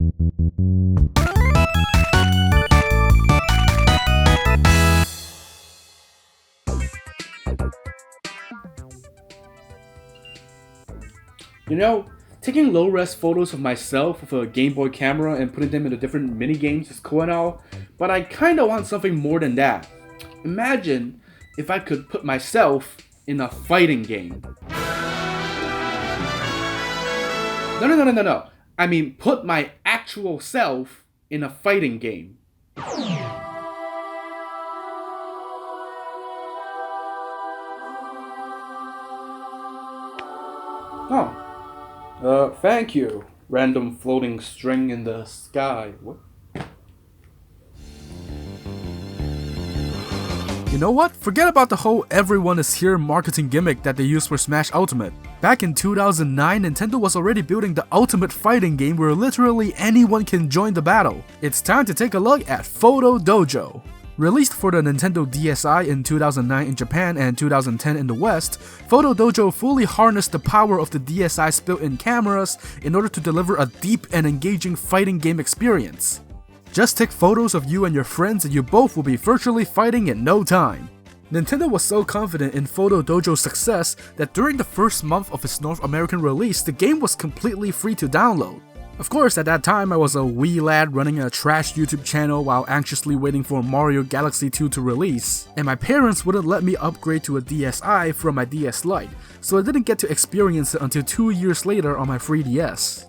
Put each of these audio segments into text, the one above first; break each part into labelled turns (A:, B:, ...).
A: You know, taking low-res photos of myself with a Game Boy camera and putting them into different mini-games is cool and all, but I kinda want something more than that. Imagine if I could put myself in a fighting game. No. I mean, put my actual self in a fighting game. Oh. Thank you. Random floating string in the sky. What?
B: You know what? Forget about the whole everyone is here marketing gimmick that they used for Smash Ultimate. Back in 2009, Nintendo was already building the ultimate fighting game where literally anyone can join the battle. It's time to take a look at Photo Dojo. Released for the Nintendo DSi in 2009 in Japan and 2010 in the West, Photo Dojo fully harnessed the power of the DSi's built-in cameras in order to deliver a deep and engaging fighting game experience. Just take photos of you and your friends and you both will be virtually fighting in no time. Nintendo was so confident in Photo Dojo's success that during the first month of its North American release, the game was completely free to download. Of course, at that time I was a wee lad running a trash YouTube channel while anxiously waiting for Mario Galaxy 2 to release, and my parents wouldn't let me upgrade to a DSi from my DS Lite, so I didn't get to experience it until 2 years later on my 3DS.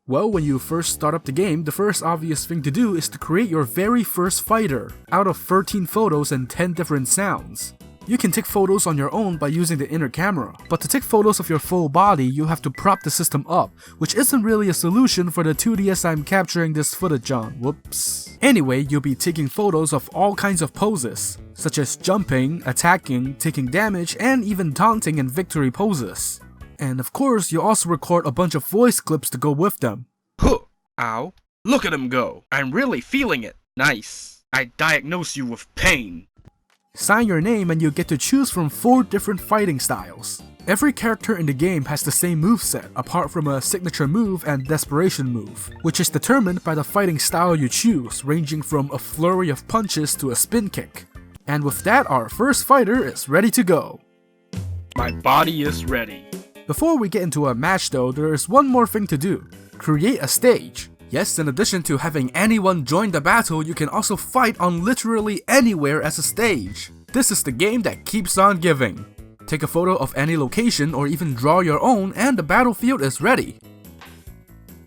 B: Well, when you first start up the game, the first obvious thing to do is to create your very first fighter, out of 13 photos and 10 different sounds. You can take photos on your own by using the inner camera, but to take photos of your full body, you have to prop the system up, which isn't really a solution for the 2DS I'm capturing this footage on, whoops. Anyway, you'll be taking photos of all kinds of poses, such as jumping, attacking, taking damage, and even taunting and victory poses. And of course, you also record a bunch of voice clips to go with them.
C: Huh, ow, look at him go. I'm really feeling it. Nice. I diagnose you with pain.
B: Sign your name and you get to choose from 4 different fighting styles. Every character in the game has the same moveset, apart from a signature move and desperation move, which is determined by the fighting style you choose, ranging from a flurry of punches to a spin kick. And with that, our first fighter is ready to go.
C: My body is ready.
B: Before we get into a match though, there is one more thing to do. Create a stage. Yes, in addition to having anyone join the battle, you can also fight on literally anywhere as a stage. This is the game that keeps on giving. Take a photo of any location or even draw your own and the battlefield is ready.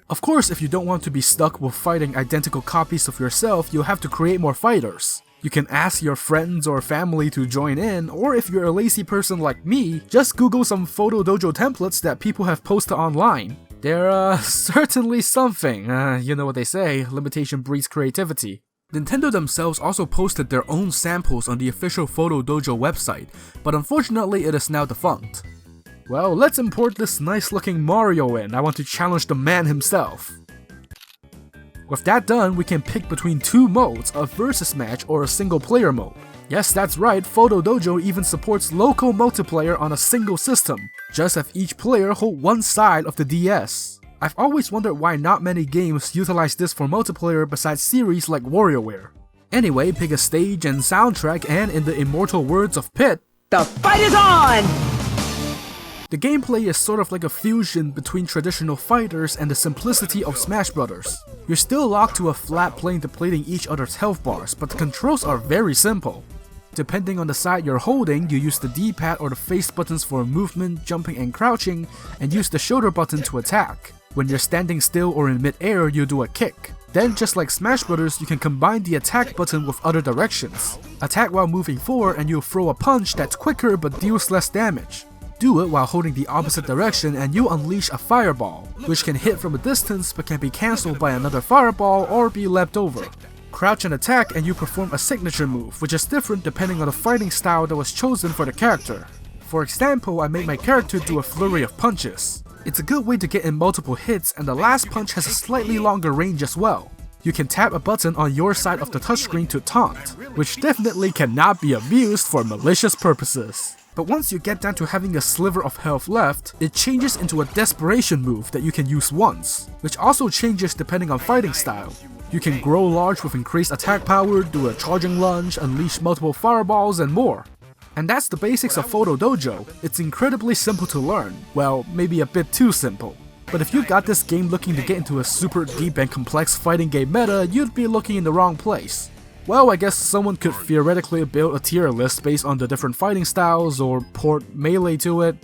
B: Of course, if you don't want to be stuck with fighting identical copies of yourself, you'll have to create more fighters. You can ask your friends or family to join in, or if you're a lazy person like me, just Google some Photo Dojo templates that people have posted online. They're certainly something. You know what they say, limitation breeds creativity. Nintendo themselves also posted their own samples on the official Photo Dojo website, but unfortunately it is now defunct. Well, let's import this nice looking Mario in. I want to challenge the man himself. With that done, we can pick between 2 modes, a versus match or a single player mode. Yes, that's right, Photo Dojo even supports local multiplayer on a single system, just have each player hold one side of the DS. I've always wondered why not many games utilize this for multiplayer besides series like WarioWare. Anyway, pick a stage and soundtrack and in the immortal words of Pit,
D: the fight is on!
B: The gameplay is sort of like a fusion between traditional fighters and the simplicity of Smash Bros. You're still locked to a flat plane depleting each other's health bars, but the controls are very simple. Depending on the side you're holding, you use the D-pad or the face buttons for movement, jumping and crouching, and use the shoulder button to attack. When you're standing still or in mid-air, you do a kick. Then just like Smash Bros, you can combine the attack button with other directions. Attack while moving forward and you'll throw a punch that's quicker but deals less damage. Do it while holding the opposite direction and you unleash a fireball, which can hit from a distance but can be cancelled by another fireball or be leapt over. Crouch and attack and you perform a signature move, which is different depending on the fighting style that was chosen for the character. For example, I made my character do a flurry of punches. It's a good way to get in multiple hits and the last punch has a slightly longer range as well. You can tap a button on your side of the touchscreen to taunt, which definitely cannot be abused for malicious purposes. But once you get down to having a sliver of health left, it changes into a desperation move that you can use once, which also changes depending on fighting style. You can grow large with increased attack power, do a charging lunge, unleash multiple fireballs, and more. And that's the basics of Photo Dojo. It's incredibly simple to learn, well, maybe a bit too simple. But if you got this game looking to get into a super deep and complex fighting game meta, you'd be looking in the wrong place. Well, I guess someone could theoretically build a tier list based on the different fighting styles or port Melee to it.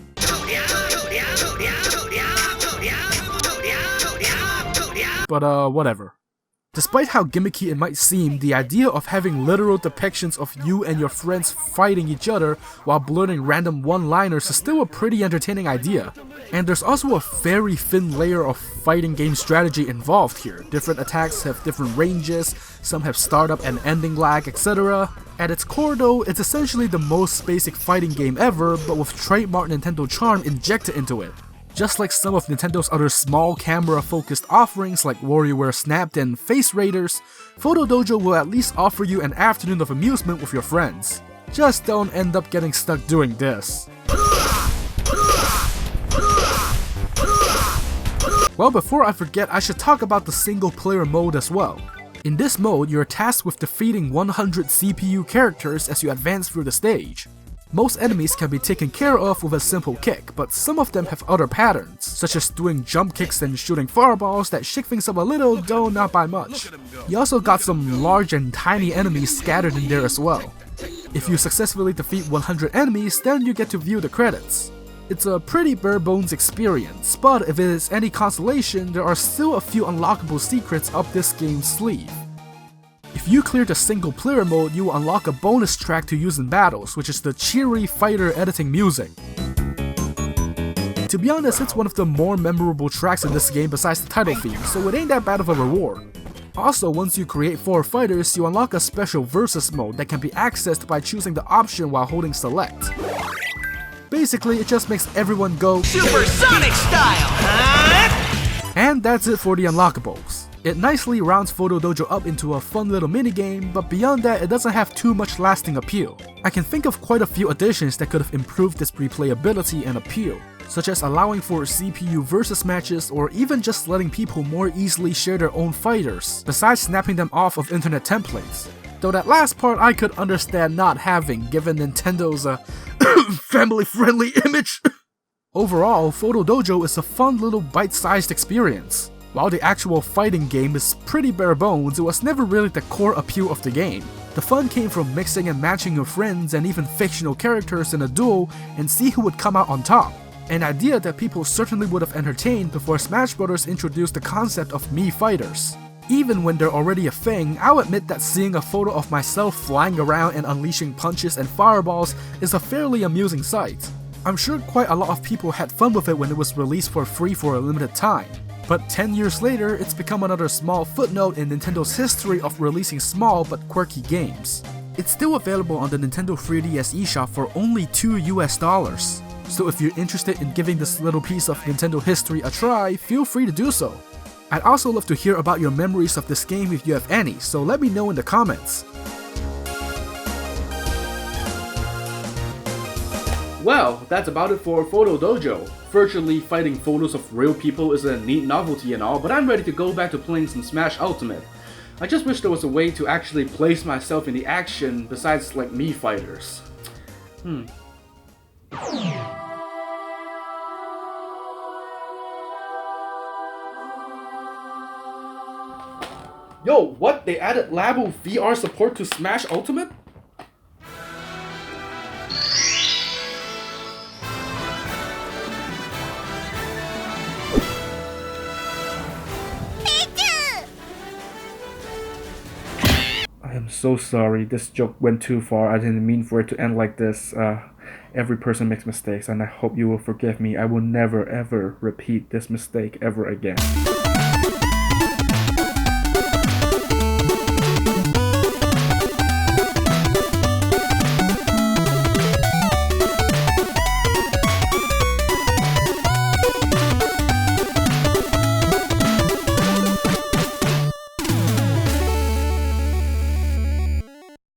B: But whatever. Despite how gimmicky it might seem, the idea of having literal depictions of you and your friends fighting each other while blurting random one-liners is still a pretty entertaining idea. And there's also a very thin layer of fighting game strategy involved here. Different attacks have different ranges, some have startup and ending lag, etc. At its core though, it's essentially the most basic fighting game ever, but with trademark Nintendo charm injected into it. Just like some of Nintendo's other small camera-focused offerings like WarioWare Snapped and Face Raiders, Photo Dojo will at least offer you an afternoon of amusement with your friends. Just don't end up getting stuck doing this. Well, before I forget, I should talk about the single-player mode as well. In this mode, you're tasked with defeating 100 CPU characters as you advance through the stage. Most enemies can be taken care of with a simple kick, but some of them have other patterns, such as doing jump kicks and shooting fireballs that shake things up a little, though not by much. You also got some large and tiny enemies scattered in there as well. If you successfully defeat 100 enemies, then you get to view the credits. It's a pretty bare bones experience, but if it is any consolation, there are still a few unlockable secrets up this game's sleeve. If you clear the single player mode, you will unlock a bonus track to use in battles, which is the cheery fighter editing music. To be honest, it's one of the more memorable tracks in this game besides the title theme, so it ain't that bad of a reward. Also, once you create 4 fighters, you unlock a special versus mode that can be accessed by choosing the option while holding select. Basically, it just makes everyone go
D: Supersonic style, huh?
B: And that's it for the unlockables. It nicely rounds Photo Dojo up into a fun little minigame, but beyond that, it doesn't have too much lasting appeal. I can think of quite a few additions that could have improved its replayability and appeal, such as allowing for CPU versus matches or even just letting people more easily share their own fighters, besides snapping them off of internet templates. Though that last part I could understand not having, given Nintendo's family-friendly image. Overall, Photo Dojo is a fun little bite-sized experience. While the actual fighting game is pretty bare bones, it was never really the core appeal of the game. The fun came from mixing and matching your friends and even fictional characters in a duel and see who would come out on top. An idea that people certainly would have entertained before Smash Bros. Introduced the concept of Mii fighters. Even when they're already a thing, I'll admit that seeing a photo of myself flying around and unleashing punches and fireballs is a fairly amusing sight. I'm sure quite a lot of people had fun with it when it was released for free for a limited time. But 10 years later, it's become another small footnote in Nintendo's history of releasing small but quirky games. It's still available on the Nintendo 3DS eShop for only $2 US. So if you're interested in giving this little piece of Nintendo history a try, feel free to do so. I'd also love to hear about your memories of this game if you have any, so let me know in the comments.
A: Well, that's about it for Photo Dojo. Virtually fighting photos of real people is a neat novelty and all, but I'm ready to go back to playing some Smash Ultimate. I just wish there was a way to actually place myself in the action besides like Mii fighters. Yo, what? They added Labo VR support to Smash Ultimate? I am so sorry, this joke went too far. I didn't mean for it to end like this. Every person makes mistakes and I hope you will forgive me. I will never ever repeat this mistake ever again.